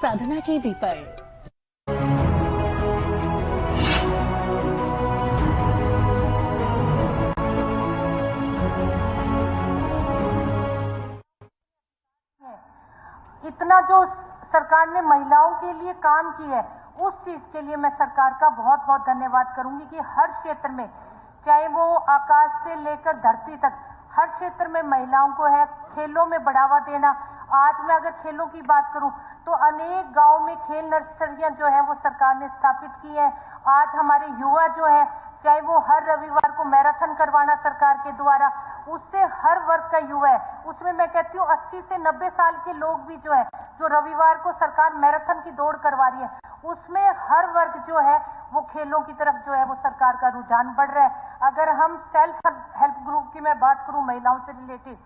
साधना TV पर। इतना जो सरकार ने महिलाओं के लिए काम किया है, उस चीज के लिए मैं सरकार का बहुत बहुत धन्यवाद करूंगी कि हर क्षेत्र में, चाहे वो आकाश से लेकर धरती तक, हर क्षेत्र में महिलाओं को है खेलों में बढ़ावा देना। आज मैं अगर खेलों की बात करूं तो अनेक गांव में खेल नर्सरियां जो है वो सरकार ने स्थापित की है। आज हमारे युवा जो है, चाहे वो हर रविवार को मैराथन करवाना सरकार के द्वारा, उससे हर वर्ग का युवा है, उसमें मैं कहती हूँ 80 से 90 साल के लोग भी जो है, जो रविवार को सरकार मैराथन की दौड़ करवा रही है, उसमें हर वर्ग जो है वो खेलों की तरफ जो है वो सरकार का रुझान बढ़ रहा है। अगर हम सेल्फ हेल्प ग्रुप की मैं बात करूं महिलाओं से रिलेटेड,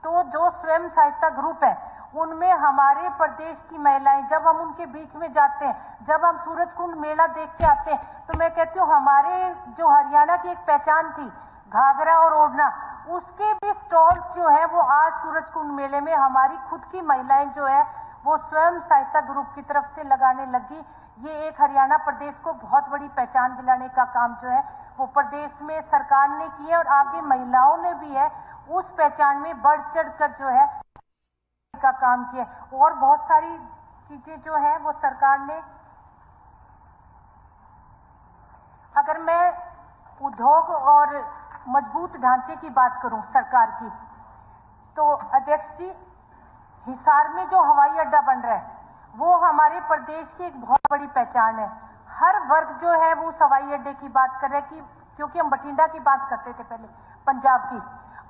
तो जो स्वयं सहायता ग्रुप है उनमें हमारे प्रदेश की महिलाएं, जब हम उनके बीच में जाते हैं, जब हम सूरजकुंड मेला देख के आते हैं, तो मैं कहती हूँ हमारे जो हरियाणा की एक पहचान थी घाघरा और ओढ़ना, उसके भी स्टॉल्स जो है वो आज सूरजकुंड मेले में हमारी खुद की महिलाएं जो है वो स्वयं सहायता ग्रुप की तरफ से लगाने लगी। ये एक हरियाणा प्रदेश को बहुत बड़ी पहचान दिलाने का काम जो है वो प्रदेश में सरकार ने किया और आगे महिलाओं ने भी है उस पहचान में बढ़ चढ़ कर जो है का काम किया। और बहुत सारी चीजें जो है वो सरकार ने, अगर मैं उद्योग और मजबूत ढांचे की बात करूं सरकार की, तो अध्यक्ष जी, हिसार में जो हवाई अड्डा बन रहा है वो हमारे प्रदेश की एक बहुत बड़ी पहचान है। हर वर्ग जो है वो उस हवाई अड्डे की बात कर रहे हैं कि क्योंकि हम बठिंडा की बात करते थे पहले, पंजाब की,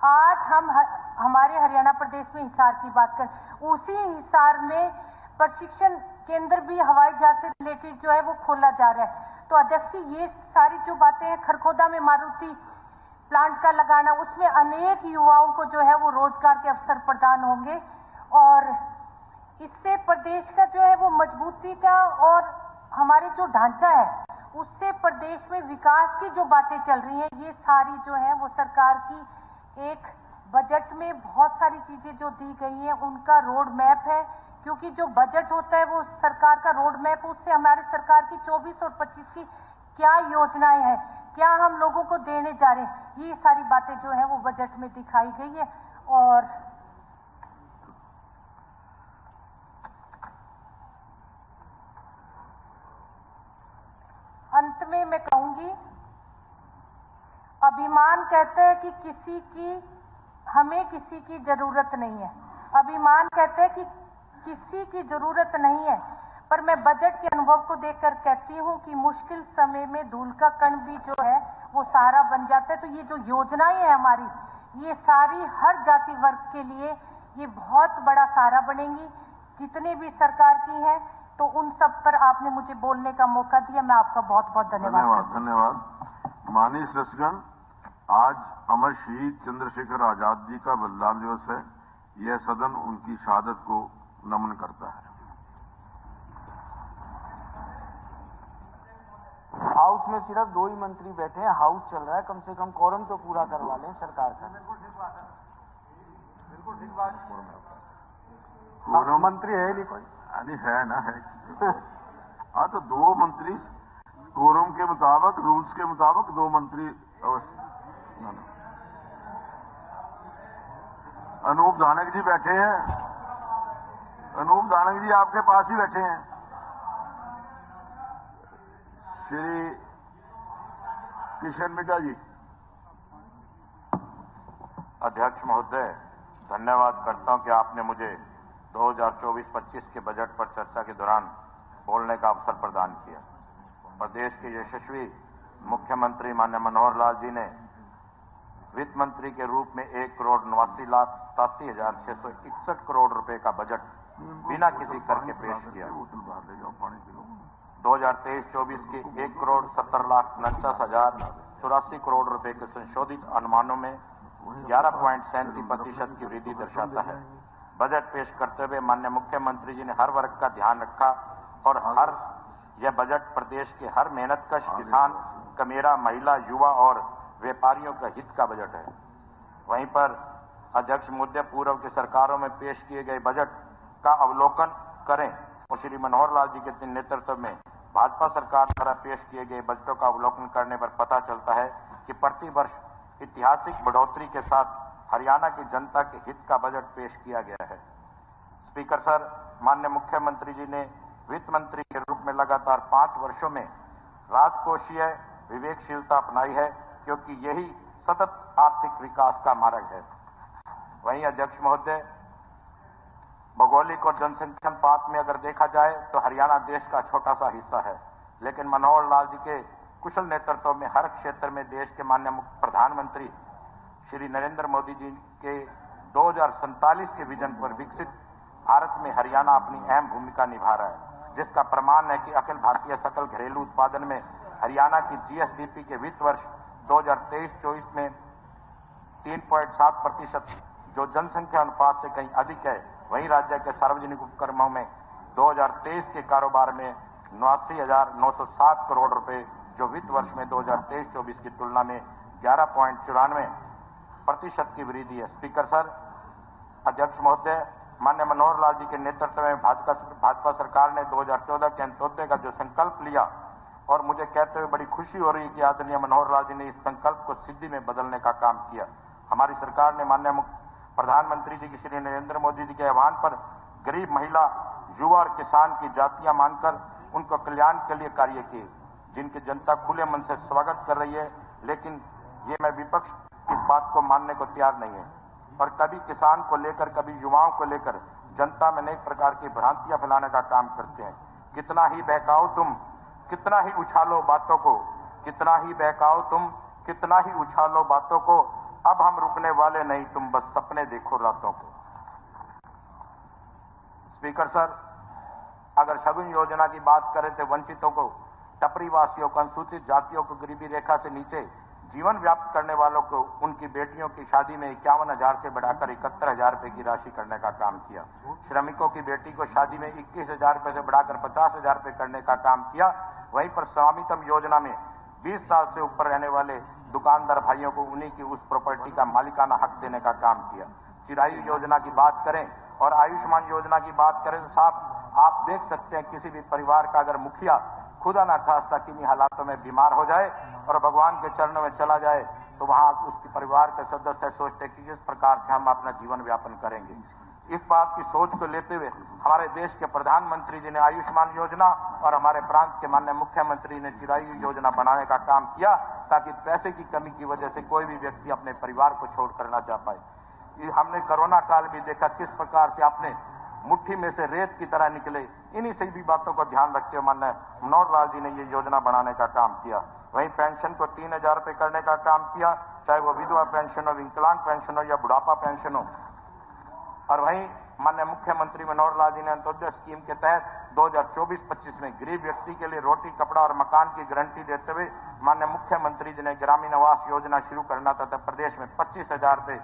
आज हम हमारे हरियाणा प्रदेश में हिसार की बात कर, उसी हिसार में प्रशिक्षण केंद्र भी हवाई जहाज से रिलेटेड जो है वो खोला जा रहा है। तो अध्यक्ष जी, ये सारी जो बातें हैं, खरखोदा में मारुति प्लांट का लगाना, उसमें अनेक युवाओं को जो है वो रोजगार के अवसर प्रदान होंगे और इससे प्रदेश का जो है वो मजबूती का और हमारे जो ढांचा है उससे प्रदेश में विकास की जो बातें चल रही हैं, ये सारी जो है वो सरकार की एक बजट में बहुत सारी चीजें जो दी गई हैं उनका रोड मैप है। क्योंकि जो बजट होता है वो सरकार का रोड मैप, उससे हमारी सरकार की 24 और 25 की क्या योजनाएं हैं, क्या हम लोगों को देने जा रहे हैं, ये सारी बातें जो है वो बजट में दिखाई गई है। और अंत में मैं कहूंगी, अभिमान कहते हैं कि हमें किसी की जरूरत नहीं है, अभिमान कहते हैं कि किसी की जरूरत नहीं है, पर मैं बजट के अनुभव को देखकर कहती हूं कि मुश्किल समय में धूल का कण भी जो है वो सहारा बन जाता है। तो ये जो योजनाएं हैं हमारी, ये सारी हर जाति वर्ग के लिए ये बहुत बड़ा सहारा बनेंगी, जितने भी सरकार की हैं। तो उन सब पर आपने मुझे बोलने का मौका दिया, मैं आपका बहुत बहुत धन्यवाद। माननीय सदस्यगण, आज अमर शहीद चंद्रशेखर आजाद जी का बलिदान दिवस है। यह सदन उनकी शहादत को नमन करता है। हाउस में सिर्फ 2 ही मंत्री बैठे हैं, हाउस चल रहा है, कम से कम कोरम तो पूरा करवा लें सरकार का। बिल्कुल ठीक बात। मंत्री है नहीं कोई? अरे है ना, है। हाँ, तो 2 मंत्री कोरम के मुताबिक, रूल्स के मुताबिक 2 मंत्री अनूप धानक जी बैठे हैं। अनूप धानक जी आपके पास ही बैठे हैं। श्री किशन मिड्डा जी। अध्यक्ष महोदय, धन्यवाद करता हूं कि आपने मुझे 2024-25 के बजट पर चर्चा के दौरान बोलने का अवसर प्रदान किया। प्रदेश के यशस्वी मुख्यमंत्री माननीय मनोहर लाल जी ने वित्त मंत्री के रूप में 1,89,87,661 करोड़ रुपए का बजट बिना किसी कर के पेश किया। 2023-24 के 1,70,49,084 करोड़ रुपए के संशोधित अनुमानों में 11.37% की वृद्धि दर्शाता है। बजट पेश करते हुए माननीय मुख्यमंत्री जी ने हर वर्ग का ध्यान रखा और यह बजट प्रदेश के हर मेहनतकश किसान, कमेरा, महिला, युवा और व्यापारियों का हित का बजट है। वहीं पर अध्यक्ष महोदय, पूर्व की सरकारों में पेश किए गए बजट का अवलोकन करें और श्री मनोहर लाल जी के नेतृत्व में भाजपा सरकार द्वारा पेश किए गए बजटों का अवलोकन करने पर पता चलता है कि प्रति वर्ष ऐतिहासिक बढ़ोतरी के साथ हरियाणा की जनता के हित का बजट पेश किया गया है। स्पीकर सर, माननीय मुख्यमंत्री जी ने वित्त मंत्री के रूप में लगातार 5 वर्षों में राजकोषीय विवेकशीलता अपनाई है, क्योंकि यही सतत आर्थिक विकास का मार्ग है। वहीं अध्यक्ष महोदय, भौगोलिक और जनसंख्या अनुपात में अगर देखा जाए तो हरियाणा देश का छोटा सा हिस्सा है, लेकिन मनोहर लाल जी के कुशल नेतृत्व में हर क्षेत्र में देश के माननीय प्रधानमंत्री श्री नरेंद्र मोदी जी के 2047 के विजन पर विकसित भारत में हरियाणा अपनी अहम भूमिका निभा रहा है, जिसका प्रमाण है कि अखिल भारतीय सकल घरेलू उत्पादन में हरियाणा की जीएसडीपी के वित्त वर्ष 2023-24 में 3.7%, जो जनसंख्या अनुपात से कहीं अधिक है। वहीं राज्य के सार्वजनिक उपक्रमों में 2023 के कारोबार में 89,907 करोड़ रुपए, जो वित्त वर्ष में 2023-24 की तुलना में 11.94% की वृद्धि है। स्पीकर सर, अध्यक्ष महोदय, माननीय मनोहर लाल जी के नेतृत्व में भाजपा सरकार ने 2014 के अंत्योदय का जो संकल्प लिया, और मुझे कहते हुए बड़ी खुशी हो रही है कि आदरणीय मनोहर लाल जी ने इस संकल्प को सिद्धि में बदलने का काम किया। हमारी सरकार ने माननीय प्रधानमंत्री जी की श्री नरेंद्र मोदी जी के आह्वान पर गरीब महिला, युवा और किसान की जातियां मानकर उनको कल्याण के लिए कार्य किए, जिनकी जनता खुले मन से स्वागत कर रही है। लेकिन ये मैं विपक्ष इस बात को मानने को तैयार नहीं है, और कभी किसान को लेकर, कभी युवाओं को लेकर जनता में अनेक प्रकार की भ्रांतियां फैलाने का काम करते हैं। कितना ही बहकाओ तुम, कितना ही उछालो बातों को, कितना ही बहकाओ तुम, कितना ही उछालो बातों को, अब हम रुकने वाले नहीं, तुम बस सपने देखो रातों को। स्पीकर सर, अगर शगुन योजना की बात करें तो वंचितों को, टपरी वासियों को, अनुसूचित जातियों को, गरीबी रेखा से नीचे जीवन व्याप्त करने वालों को उनकी बेटियों की शादी में 51,000 से बढ़ाकर 71,000 रुपए की राशि करने का काम किया। श्रमिकों की बेटी को शादी में 21,000 रुपए से बढ़ाकर 50,000 रुपए करने का काम किया। वहीं पर स्वामित्व योजना में 20 साल से ऊपर रहने वाले दुकानदार भाइयों को उन्हीं की उस प्रॉपर्टी का मालिकाना हक देने का काम किया। चिरायु योजना की बात करें और आयुष्मान योजना की बात करें तो साहब, आप देख सकते हैं किसी भी परिवार का अगर मुखिया खुदा ना खास्ता किन्हीं हालातों में बीमार हो जाए और भगवान के चरणों में चला जाए, तो वहां उसके परिवार के सदस्य सोचते कि किस प्रकार से हम अपना जीवन व्यापन करेंगे। इस बात की सोच को लेते हुए हमारे देश के प्रधानमंत्री जी ने आयुष्मान योजना और हमारे प्रांत के माननीय मुख्यमंत्री ने चिरायु योजना बनाने का काम किया, ताकि पैसे की कमी की वजह से कोई भी व्यक्ति अपने परिवार को छोड़कर ना जा पाए। हमने कोरोना काल भी देखा किस प्रकार से आपने मुट्ठी में से रेत की तरह निकले। इन्हीं सभी बातों को ध्यान रखते हुए माननीय मनोहर लाल जी ने ये योजना बनाने का काम किया। वहीं पेंशन को 3,000 रुपए करने का काम किया, चाहे वो विधवा पेंशन हो, विकलांग पेंशन हो या बुढ़ापा पेंशन हो। और वहीं माननीय मुख्यमंत्री मनोहर लाल जी ने अंत्योदय स्कीम के तहत 2024-25 में गरीब व्यक्ति के लिए रोटी, कपड़ा और मकान की गारंटी देते हुए माननीय मुख्यमंत्री जी ने ग्रामीण आवास योजना शुरू करना तथा प्रदेश में 25,000 रुपए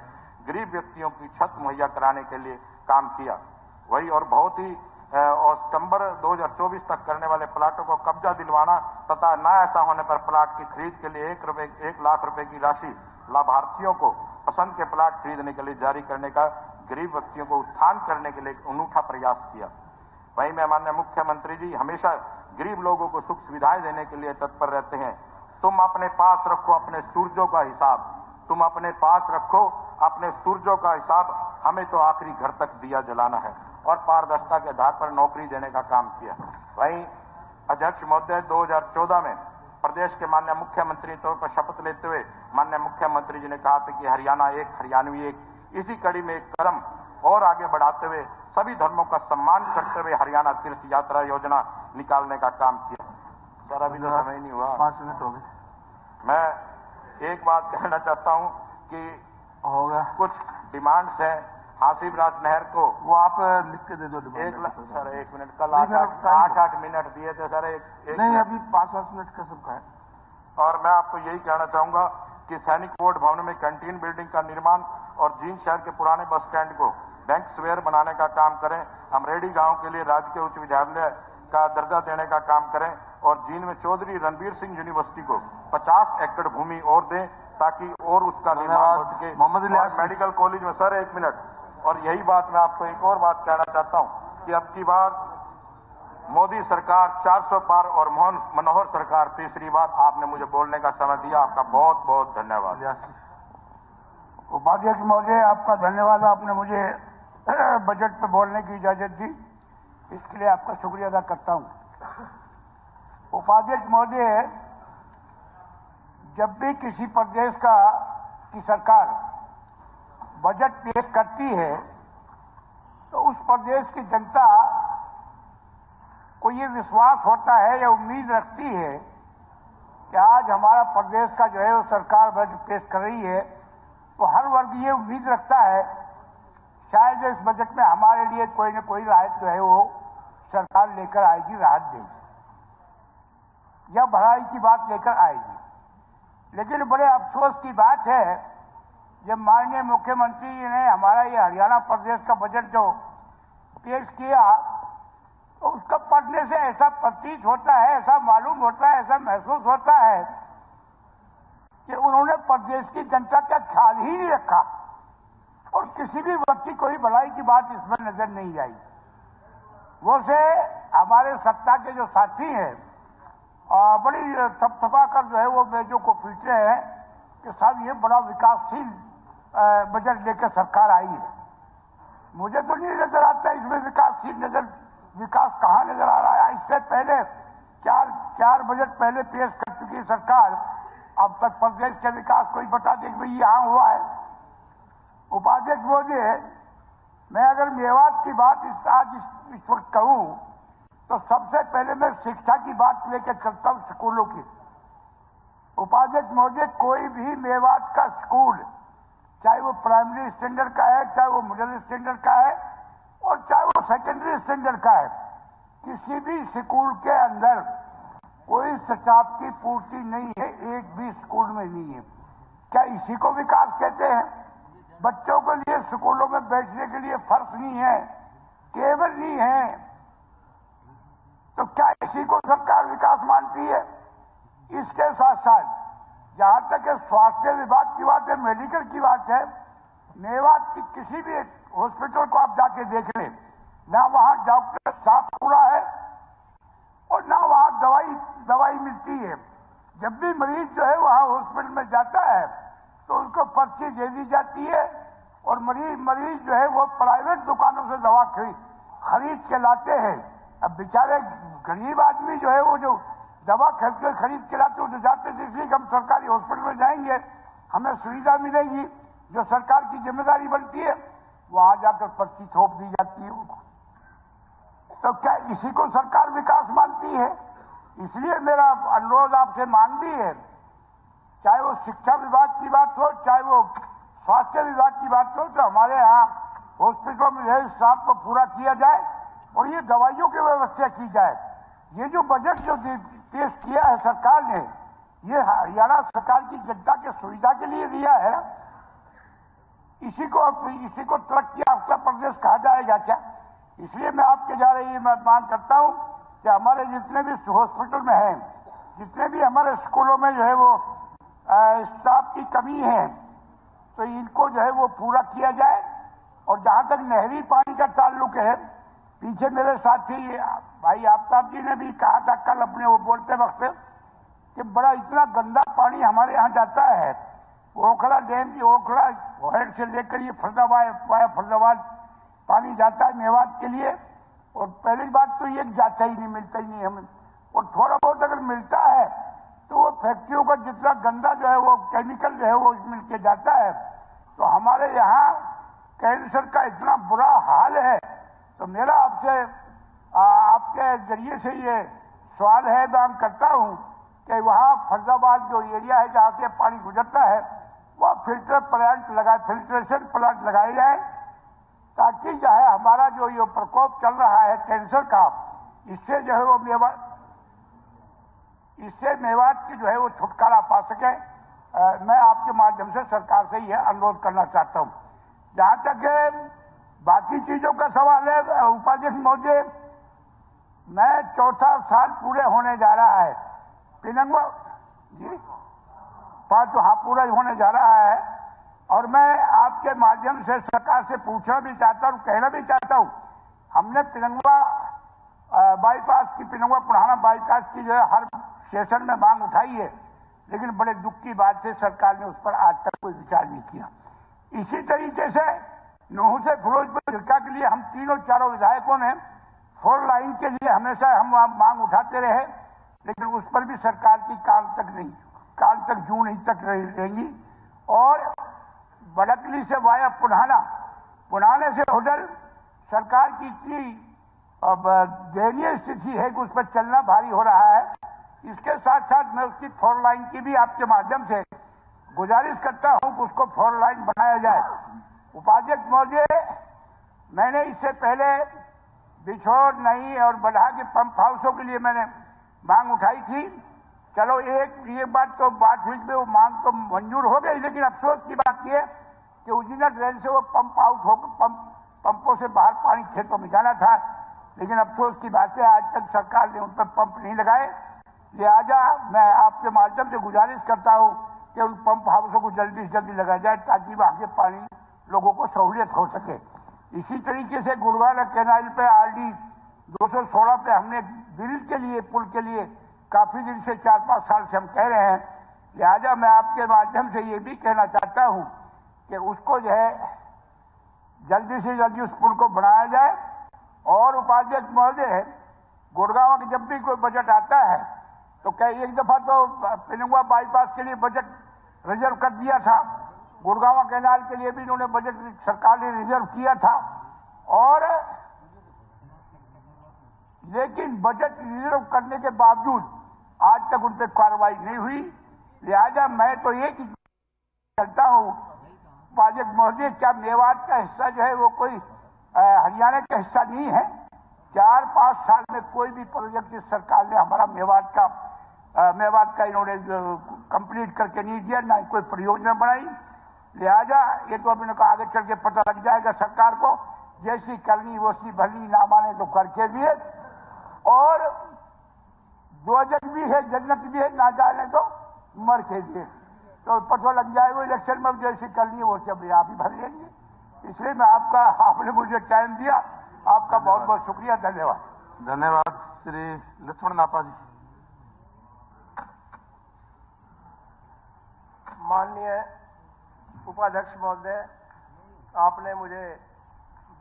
गरीब व्यक्तियों की छत मुहैया कराने के लिए काम किया। वही और बहुत ही और सितंबर 2024 तक करने वाले प्लाटों को कब्जा दिलवाना तथा न ऐसा होने पर प्लाट की खरीद के लिए 1 लाख रुपए की राशि लाभार्थियों को पसंद के प्लाट खरीदने के लिए जारी करने का गरीब व्यक्तियों को उत्थान करने के लिए अनूठा प्रयास किया। वहीं मैं माननीय मुख्यमंत्री जी हमेशा गरीब लोगों को सुख सुविधाएं देने के लिए तत्पर रहते हैं। तुम अपने पास रखो अपने सूरजों का हिसाब, तुम अपने पास रखो अपने सूरजों का हिसाब, हमें तो आखिरी घर तक दिया जलाना है, और पारदर्शिता के आधार पर नौकरी देने का काम किया। वहीं अध्यक्ष महोदय 2014 में प्रदेश के माननीय मुख्यमंत्री तौर पर शपथ लेते हुए माननीय मुख्यमंत्री जी ने कहा था कि हरियाणा एक, हरियाणवी एक। इसी कड़ी में एक कदम और आगे बढ़ाते हुए सभी धर्मों का सम्मान करते हुए हरियाणा तीर्थ यात्रा योजना निकालने का काम किया। सर अभी तो समय नहीं हुआ, 5 मिनट हो गए। मैं एक बात कहना चाहता हूं कि होगा कुछ डिमांड्स हैं। हासिबराज नहर को वो आप लिख के दे दो। सर 1 मिनट, कल 8 मिनट दिए थे सर। नहीं, अभी 5 मिनट का सबका है। और मैं आपको यही कहना चाहूंगा कि सैनिक बोर्ड भवन में कैंटीन बिल्डिंग का निर्माण और जींद शहर के पुराने बस स्टैंड को बैंक स्क्वेयर बनाने का काम करें। अमरेडी गांव के लिए राजकीय उच्च विद्यालय का दर्जा देने का काम करें, और जींद में चौधरी रणबीर सिंह यूनिवर्सिटी को 50 एकड़ भूमि और दें, ताकि और उसका निर्माण हो सके। मोहम्मद इलियास मेडिकल कॉलेज में सर 1 मिनट, और यही बात मैं आपको एक और बात कहना चाहता हूं कि अब की बार मोदी सरकार 400 पार और मनोहर सरकार तीसरी बार आपने मुझे बोलने का समय दिया। आपका बहुत बहुत धन्यवाद। उपाध्यक्ष महोदय, आपका धन्यवाद। आपने मुझे बजट पर बोलने की इजाजत दी, इसके लिए आपका शुक्रिया अदा करता हूं। उपाध्यक्ष महोदय, जब भी किसी प्रदेश की सरकार बजट पेश करती है तो उस प्रदेश की जनता को ये विश्वास होता है या उम्मीद रखती है कि आज हमारा प्रदेश का जो है वो सरकार बजट पेश कर रही है, तो हर वर्ग ये उम्मीद रखता है शायद इस बजट में हमारे लिए कोई न कोई राहत जो है वो सरकार लेकर आएगी, राहत देगी या भलाई की बात लेकर आएगी। लेकिन बड़े अफसोस की बात है, जब माननीय मुख्यमंत्री जी ने हमारा ये हरियाणा प्रदेश का बजट जो पेश किया तो उसका पढ़ने से ऐसा प्रतीत होता है, ऐसा मालूम होता है, ऐसा महसूस होता है कि उन्होंने प्रदेश की जनता का ख्याल ही नहीं रखा और किसी भी व्यक्ति को ही भलाई की बात इसमें नजर नहीं आई। वो से हमारे सत्ता के जो साथी हैं बड़ी थपथपा कर जो है वो मेजों को पीट रहे हैं कि साहब ये बड़ा विकासशील बजट लेकर सरकार आई है। मुझे तो नहीं नजर आता इसमें विकासशील विकास कहाँ नजर आ रहा है। इससे पहले चार बजट पहले पेश कर चुकी है सरकार, अब तक प्रदेश के विकास कोई बता दे भाई यहाँ हुआ है। उपाध्यक्ष महोदय, मैं अगर मेवात की बात इस वक्त कहूँ तो सबसे पहले मैं शिक्षा की बात लेकर चलता हूँ, स्कूलों की। उपाध्यक्ष महोदय, कोई भी मेवात का स्कूल, चाहे वो प्राइमरी स्टैंडर्ड का है, चाहे वो मिडिल स्टैंडर्ड का है और चाहे वो सेकेंडरी स्टैंडर्ड का है, किसी भी स्कूल के अंदर कोई स्टाफ की पूर्ति नहीं है, एक भी स्कूल में नहीं है। क्या इसी को विकास कहते हैं? बच्चों के लिए स्कूलों में बैठने के लिए फर्श नहीं है, टेबल नहीं है, तो क्या इसी को सरकार विकास मानती है? इसके साथ साथ जहां तक स्वास्थ्य विभाग की बात है, मेडिकल की बात है, मेवात की किसी भी हॉस्पिटल को आप जाके देख लें, ना वहां डॉक्टर स्टाफ पूरा है और ना वहां दवाई मिलती है। जब भी मरीज जो है वहां हॉस्पिटल में जाता है तो उसको पर्ची दे दी जाती है और मरीज जो है वो प्राइवेट दुकानों से दवा खरीद के लाते हैं। अब बेचारे गरीब आदमी जो है वो जो दवा खरीद के लाते हैं, जाते थे इसलिए हम सरकारी हॉस्पिटल में जाएंगे, हमें सुविधा मिलेगी, जो सरकार की जिम्मेदारी बनती है, वहां जाकर पर्ची थोप दी जाती है उनको। तो क्या इसी को सरकार विकास मानती है? इसलिए मेरा अनुरोध आपसे मांग भी है, चाहे वो शिक्षा विभाग की बात हो, चाहे वो स्वास्थ्य विभाग की बात हो, तो हमारे यहाँ हॉस्पिटलों में जो स्टाफ को पूरा किया जाए और ये दवाइयों की व्यवस्था की जाए। ये जो बजट जो पेश किया है सरकार ने, ये हरियाणा सरकार की जनता के सुविधा के लिए दिया है। इसी को तरक्की याफ्ता प्रदेश कहा जाएगा क्या? इसलिए मैं आपके जा रही मैं मांग करता हूं कि हमारे जितने भी हॉस्पिटल में हैं, जितने भी हमारे स्कूलों में जो है वो स्टाफ की कमी है, तो इनको जो है वो पूरा किया जाए। और जहां तक नहरी पानी का ताल्लुक है, पीछे मेरे साथी भाई आफ्ताब जी ने भी कहा था कल अपने वो बोलते वक्त कि बड़ा इतना गंदा पानी हमारे यहाँ जाता है। ओखला डैम की ओखला हेड से लेकर ये फरीदाबाद पानी जाता है मेवात के लिए, और पहली बात तो ये जाता ही नहीं, मिलता ही नहीं हमें, और थोड़ा बहुत अगर मिलता है तो वो फैक्ट्रियों का जितना गंदा जो है वो केमिकल जो है वो मिल के जाता है। तो हमारे यहाँ कैंसर का इतना बुरा हाल है। तो मेरा आपके जरिए से ये सवाल है, मैं करता हूँ कि वहाँ फरीदाबाद जो एरिया है जहाँ से पानी गुजरता है, वह फिल्ट्रेशन प्लांट लगाए जाए, ताकि जो है हमारा जो ये प्रकोप चल रहा है कैंसर का, इससे जो है वो मेवात की जो है वो छुटकारा पा सके। मैं आपके माध्यम से सरकार से यह अनुरोध करना चाहता हूँ। जहां तक बाकी चीजों का सवाल है, उपाध्यक्ष महोदय, मैं चौथा साल पूरे होने जा रहा है पिनंगवा जी, 5 पूरा होने जा रहा है, और मैं आपके माध्यम से सरकार से पूछना भी चाहता हूँ, कहना भी चाहता हूँ, हमने पिनंगवा बाईपास की, पिनौआ पुढ़ाना बाईपास की जो है हर सेशन में मांग उठाई है, लेकिन बड़े दुख की बात है सरकार ने उस पर आज तक कोई विचार नहीं किया। इसी तरीके से नूह से फिरोजपुर झिरका के लिए हम तीनों चारों विधायकों ने 4 लाइन के लिए हमेशा हम मांग उठाते रहे, लेकिन उस पर भी सरकार की काल तक जून ही तक रहेंगी। और बड़कली से वाया पुढ़ाने से होटल सरकार की इतनी अब दयनीय स्थिति है कि उस पर चलना भारी हो रहा है। इसके साथ साथ मैं उसकी 4 लाइन की भी आपके माध्यम से गुजारिश करता हूं कि उसको 4 लाइन बनाया जाए। उपाध्यक्ष महोदय, मैंने इससे पहले बिछोर नई और बढ़ा के पंप हाउसों के लिए मैंने मांग उठाई थी। चलो एक बात तो बात हुई में वो मांग तो मंजूर हो गई, लेकिन अफसोस की बात यह कि उजिना ड्रेन से वो पंप आउट होकर पंपों से बाहर पानी खेतों में जाना था, लेकिन अफसोस की बात है आज तक सरकार ने उन पर पंप नहीं लगाए। लिहाजा मैं आपके माध्यम से गुजारिश करता हूं कि उन पंप हाउसों को जल्दी से जल्दी लगाया जाए ताकि वहां के पानी लोगों को सहूलियत हो सके। इसी तरीके से गुड़वाला कैनाल पे RD 216 पे हमने ब्रिज के लिए, पुल के लिए काफी दिन से 4-5 साल से हम कह रहे हैं। लिहाजा मैं आपके माध्यम से ये भी कहना चाहता हूं कि उसको जो है जल्दी से जल्दी उस पुल को बनाया जाए। और उपाध्यक्ष महोदय, गुड़गांव के जब भी कोई बजट आता है तो कई एक दफा तो पिनौआ बाईपास के लिए बजट रिजर्व कर दिया था, गुड़गांव कैनाल के लिए भी इन्होंने बजट सरकार ने रिजर्व किया था, और लेकिन बजट रिजर्व करने के बावजूद आज तक उन पर कार्रवाई नहीं हुई। लिहाजा मैं तो ये कहता हूं उपाध्यक्ष महोदय, क्या मेवात का हिस्सा जो है वो कोई हरियाणा का हिस्सा नहीं है? 4-5 साल में कोई भी प्रोजेक्ट इस सरकार ने हमारा मेवात का इन्होंने कंप्लीट करके नहीं दिया, ना कोई परियोजना बनाई। लिहाजा ये तो अब इनको आगे चल के पता लग जाएगा सरकार को, जैसी करनी वैसी भरनी, ना माने तो करके दिए, और दोजख भी है जन्नत भी है, ना जाने तो मर के दिए। तो पता लग जाएगा इलेक्शन में जैसी करनी है वो सब आप ही भर लेंगे। इसलिए मैं आपने मुझे टाइम दिया, आपका बहुत बहुत शुक्रिया, धन्यवाद। धन्यवाद श्री लक्ष्मण नापा जी। माननीय उपाध्यक्ष महोदय, आपने मुझे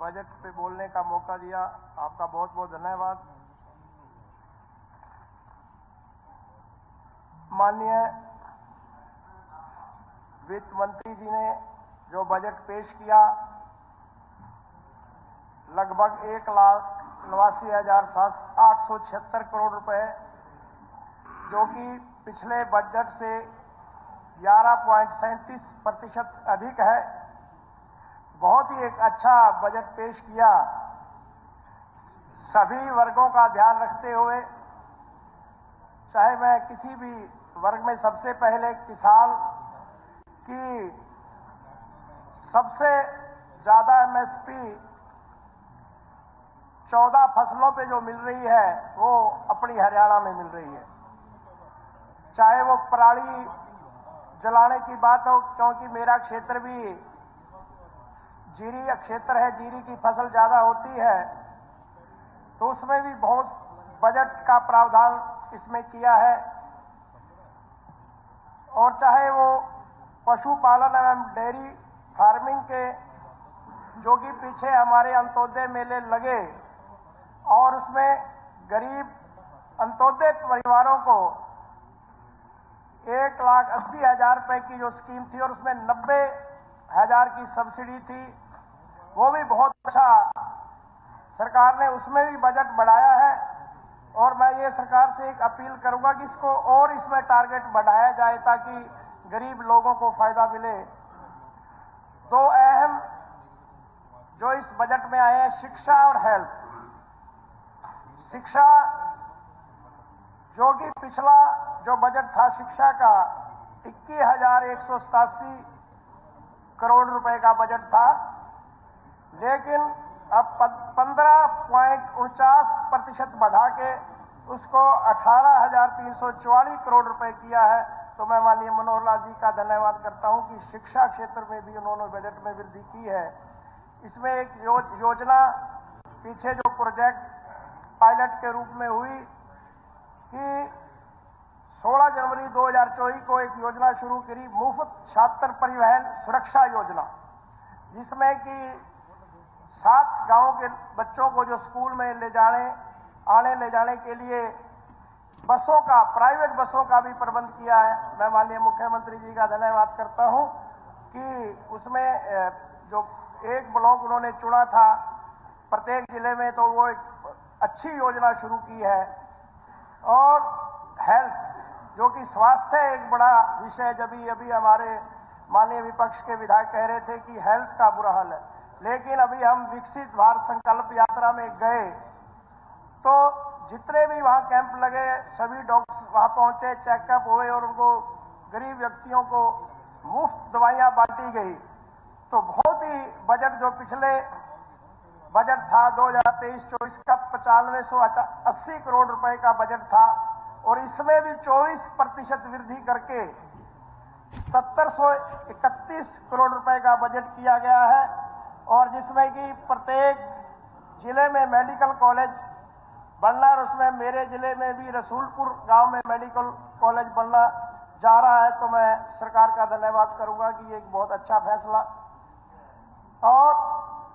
बजट पे बोलने का मौका दिया, आपका बहुत बहुत धन्यवाद। माननीय वित्त मंत्री जी ने जो बजट पेश किया, लगभग 1,89,876 करोड़ रुपए, जो कि पिछले बजट से 11.37% अधिक है। बहुत ही एक अच्छा बजट पेश किया। सभी वर्गों का ध्यान रखते हुए, चाहे मैं किसी भी वर्ग में सबसे पहले किसान की सबसे ज्यादा MSP 14 फसलों पे जो मिल रही है वो अपनी हरियाणा में मिल रही है। चाहे वो पराली जलाने की बात हो, क्योंकि मेरा क्षेत्र भी जीरी क्षेत्र है, जीरी की फसल ज्यादा होती है, तो उसमें भी बहुत बजट का प्रावधान इसमें किया है। और चाहे वो पशुपालन एवं डेयरी फार्मिंग के, जो कि पीछे हमारे अंत्योदय मेले लगे और उसमें गरीब अंत्योदय परिवारों को 1,80,000 रुपए की जो स्कीम थी और उसमें 90,000 की सब्सिडी थी, वो भी बहुत अच्छा सरकार ने उसमें भी बजट बढ़ाया है। और मैं ये सरकार से एक अपील करूंगा कि इसको और इसमें टारगेट बढ़ाया जाए ताकि गरीब लोगों को फायदा मिले। दो अहम जो इस बजट में आए हैं, शिक्षा और हेल्थ। शिक्षा, जो कि पिछला जो बजट था शिक्षा का 21,187 करोड़ रुपए का बजट था, लेकिन अब 15.49% बढ़ा के उसको 18,344 करोड़ रुपए किया है। तो मैं माननीय मनोहर लाल जी का धन्यवाद करता हूं कि शिक्षा क्षेत्र में भी उन्होंने बजट में वृद्धि की है। इसमें एक योजना, पीछे जो प्रोजेक्ट पायलट के रूप में हुई कि 16 जनवरी 2024 को एक योजना शुरू करी, मुफ्त छात्र परिवहन सुरक्षा योजना, जिसमें कि 7 गांवों के बच्चों को जो स्कूल में ले जाने के लिए बसों का, प्राइवेट बसों का भी प्रबंध किया है। मैं माननीय मुख्यमंत्री जी का धन्यवाद करता हूं कि उसमें जो एक ब्लॉक उन्होंने चुना था प्रत्येक जिले में, तो वो एक अच्छी योजना शुरू की है। और हेल्थ, जो कि स्वास्थ्य एक बड़ा विषय, जब अभी हमारे माननीय विपक्ष के विधायक कह रहे थे कि हेल्थ का बुरा हाल है, लेकिन अभी हम विकसित भारत संकल्प यात्रा में गए तो जितने भी वहां कैंप लगे सभी डॉक्टर वहां पहुंचे, चेकअप हुए और उनको गरीब व्यक्तियों को मुफ्त दवाइयां बांटी गई। तो बहुत ही बजट, जो पिछले बजट था 2023-24 का 9580 करोड़ रुपए का बजट था, और इसमें भी 24% वृद्धि करके 7731 करोड़ रुपए का बजट किया गया है। और जिसमें कि प्रत्येक जिले में मेडिकल कॉलेज बनना, और उसमें मेरे जिले में भी रसूलपुर गांव में मेडिकल कॉलेज बनना जा रहा है। तो मैं सरकार का धन्यवाद करूंगा कि ये एक बहुत अच्छा फैसला। और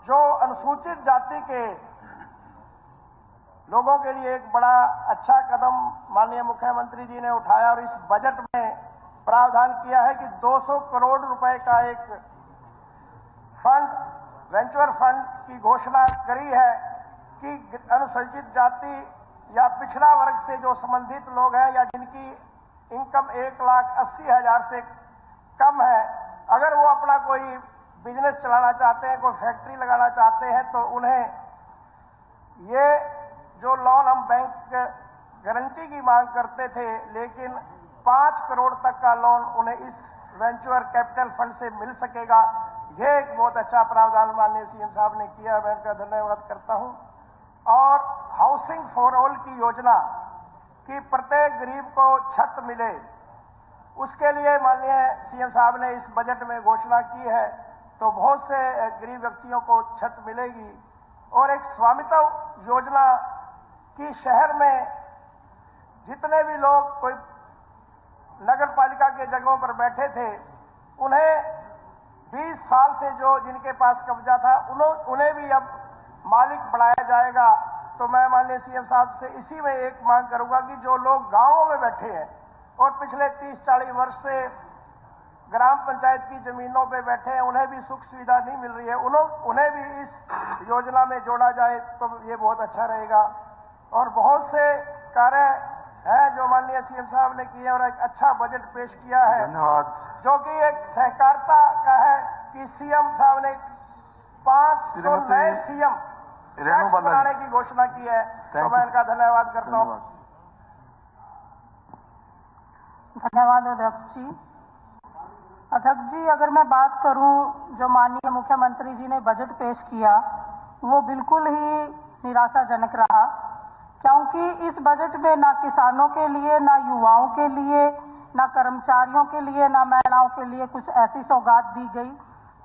जो अनुसूचित जाति के लोगों के लिए एक बड़ा अच्छा कदम माननीय मुख्यमंत्री जी ने उठाया, और इस बजट में प्रावधान किया है कि 200 करोड़ रुपए का एक फंड, वेंचर फंड की घोषणा करी है कि अनुसूचित जाति या पिछड़ा वर्ग से जो संबंधित लोग हैं या जिनकी इनकम 1,80,000 से कम है, अगर वो अपना कोई बिजनेस चलाना चाहते हैं, कोई फैक्ट्री लगाना चाहते हैं, तो उन्हें ये जो लोन हम बैंक गारंटी की मांग करते थे, लेकिन 5 करोड़ तक का लोन उन्हें इस वेंचर कैपिटल फंड से मिल सकेगा। ये एक बहुत अच्छा प्रावधान माननीय सीएम साहब ने किया, मैं उनका धन्यवाद करता हूं। और हाउसिंग फॉर ऑल की योजना कि प्रत्येक गरीब को छत मिले, उसके लिए माननीय सीएम साहब ने इस बजट में घोषणा की है। तो बहुत से गरीब व्यक्तियों को छत मिलेगी। और एक स्वामित्व योजना की शहर में जितने भी लोग कोई नगर पालिका के जगहों पर बैठे थे, उन्हें 20 साल से जो जिनके पास कब्जा था उन्हें भी अब मालिक बनाया जाएगा। तो मैं माननीय सीएम साहब से इसी में एक मांग करूंगा कि जो लोग गांवों में बैठे हैं और पिछले 30-40 वर्ष से ग्राम पंचायत की जमीनों पे बैठे हैं, उन्हें भी सुख सुविधा नहीं मिल रही है, उन्हें भी इस योजना में जोड़ा जाए तो ये बहुत अच्छा रहेगा। और बहुत से कार्य हैं जो माननीय सीएम साहब ने किए और एक अच्छा बजट पेश किया है, धन्यवाद। जो कि एक सहकारिता का है कि सीएम साहब ने 500 नए सीएम बनाने की घोषणा की है। तो मैं इनका धन्यवाद करता हूं। धन्यवाद अध्यक्ष जी। अध्यक्ष जी, अगर मैं बात करूं, जो माननीय मुख्यमंत्री जी ने बजट पेश किया वो बिल्कुल ही निराशाजनक रहा, क्योंकि इस बजट में ना किसानों के लिए, ना युवाओं के लिए, ना कर्मचारियों के लिए, ना महिलाओं के लिए कुछ ऐसी सौगात दी गई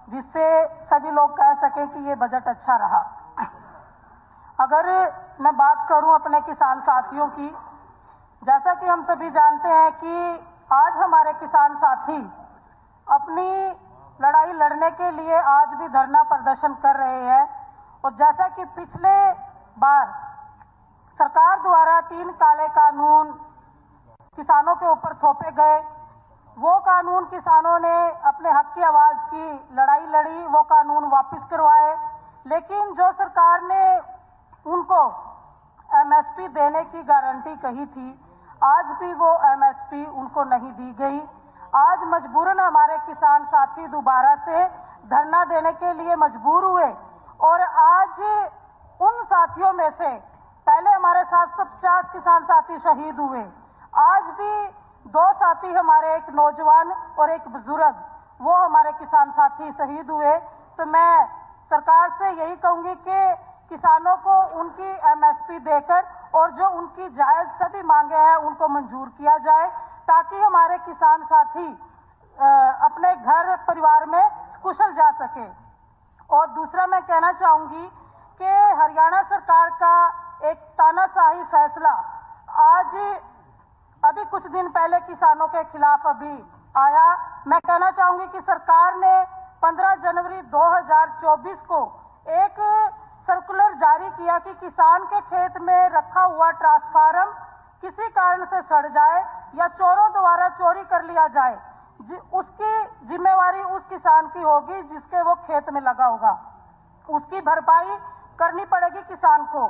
जिससे सभी लोग कह सकें कि ये बजट अच्छा रहा। अगर मैं बात करूं अपने किसान साथियों की, जैसा कि हम सभी जानते हैं कि आज हमारे किसान साथी अपनी लड़ाई लड़ने के लिए आज भी धरना प्रदर्शन कर रहे हैं। और जैसा कि पिछले बार सरकार द्वारा 3 काले कानून किसानों के ऊपर थोपे गए, वो कानून किसानों ने अपने हक की आवाज की लड़ाई लड़ी, वो कानून वापस करवाए। लेकिन जो सरकार ने उनको एमएसपी देने की गारंटी कही थी, आज भी वो एमएसपी उनको नहीं दी गई। आज मजबूरन हमारे किसान साथी दोबारा से धरना देने के लिए मजबूर हुए। और आज उन साथियों में से पहले हमारे 750 किसान साथी शहीद हुए, आज भी 2 साथी हमारे, एक नौजवान और एक बुजुर्ग, वो हमारे किसान साथी शहीद हुए। तो मैं सरकार से यही कहूंगी कि किसानों को उनकी एमएसपी देकर और जो उनकी जायज सभी मांगे हैं उनको मंजूर किया जाए, ताकि हमारे किसान साथी अपने घर परिवार में कुशल जा सके। और दूसरा मैं कहना चाहूंगी कि हरियाणा सरकार का एक तानाशाही फैसला आज अभी कुछ दिन पहले किसानों के खिलाफ अभी आया। मैं कहना चाहूंगी कि सरकार ने 15 जनवरी 2024 को एक सर्कुलर जारी किया कि किसान के खेत में रखा हुआ ट्रांसफार्मर किसी कारण से सड़ जाए या चोरों द्वारा चोरी कर लिया जाए, उसकी जिम्मेवारी उस किसान की होगी जिसके वो खेत में लगा होगा, उसकी भरपाई करनी पड़ेगी किसान को।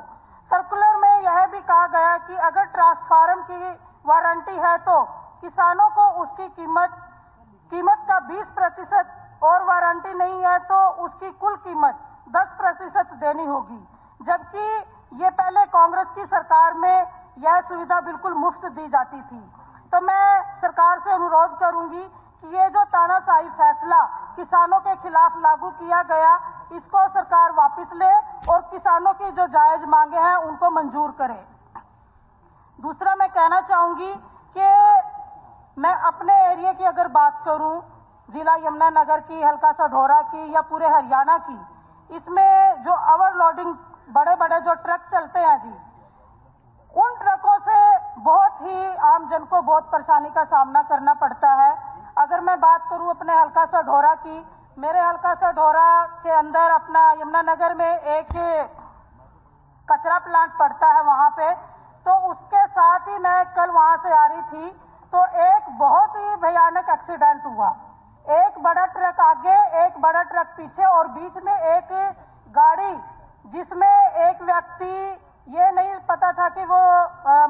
सर्कुलर में यह भी कहा गया कि अगर ट्रांसफार्मर की वारंटी है तो किसानों को उसकी कीमत का 20% और वारंटी नहीं है तो उसकी कुल कीमत 10% देनी होगी, जबकि ये पहले कांग्रेस की सरकार में यह सुविधा बिल्कुल मुफ्त दी जाती थी। तो मैं सरकार से अनुरोध करूंगी कि ये जो तानाशाही फैसला किसानों के खिलाफ लागू किया गया, इसको सरकार वापस ले और किसानों की जो जायज मांगे हैं उनको मंजूर करे। दूसरा मैं कहना चाहूंगी कि मैं अपने एरिया की अगर बात करूं, जिला यमुनानगर की, हल्का सढौरा की या पूरे हरियाणा की, इसमें जो ओवरलोडिंग बड़े बड़े जो ट्रक चलते हैं जी, उन ट्रकों से बहुत ही आम जन को बहुत परेशानी का सामना करना पड़ता है। अगर मैं बात करूं अपने हल्का सढौरा की, मेरे हल्का सढौरा के अंदर अपना यमुनानगर में एक कचरा प्लांट पड़ता है वहां पे, तो उसके साथ ही मैं कल वहां से आ रही थी तो एक बहुत ही भयानक एक्सीडेंट हुआ। एक बड़ा ट्रक आगे, एक बड़ा ट्रक पीछे और बीच में एक गाड़ी जिसमें एक व्यक्ति ये नहीं पता था कि वो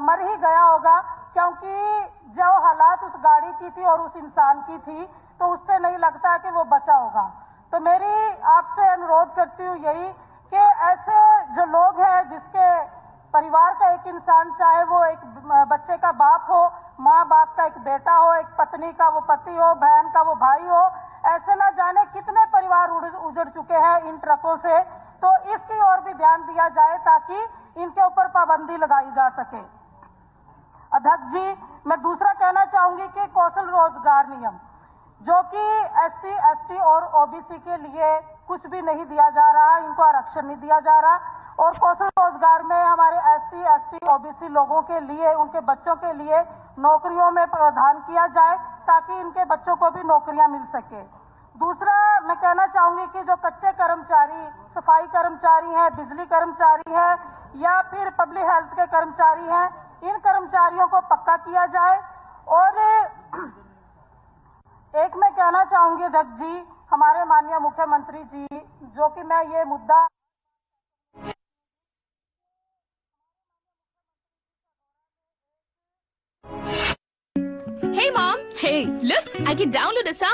मर ही गया होगा, क्योंकि जो हालात उस गाड़ी की थी और उस इंसान की थी तो उससे नहीं लगता कि वो बचा होगा। तो मेरी आपसे अनुरोध करती हूँ यही कि ऐसे जो लोग हैं जिसके परिवार का एक इंसान, चाहे वो एक बच्चे का बाप हो, माँ बाप का एक बेटा हो, एक पत्नी का वो पति हो, बहन का वो भाई हो, ऐसे ना जाने कितने परिवार उजड़ चुके हैं इन ट्रकों से, तो इसकी ओर भी ध्यान दिया जाए ताकि इनके ऊपर पाबंदी लगाई जा सके। अध्यक्ष जी, मैं दूसरा कहना चाहूंगी कि कौशल रोजगार नियम, जो कि SC, ST और OBC के लिए कुछ भी नहीं दिया जा रहा, इनको आरक्षण नहीं दिया जा रहा, और कौशल रोजगार में हमारे SC, ST, OBC लोगों के लिए, उनके बच्चों के लिए नौकरियों में प्रावधान किया जाए ताकि इनके बच्चों को भी नौकरियां मिल सके। दूसरा मैं कहना चाहूंगी कि जो कच्चे कर्मचारी, सफाई कर्मचारी हैं, बिजली कर्मचारी हैं या फिर पब्लिक हेल्थ के कर्मचारी हैं, इन कर्मचारियों को पक्का किया जाए। और एक मैं कहना चाहूंगी अध्यक्ष जी, हमारे माननीय मुख्यमंत्री जी, जो कि मैं ये मुद्दा Hey mom, hey, look, I can download a song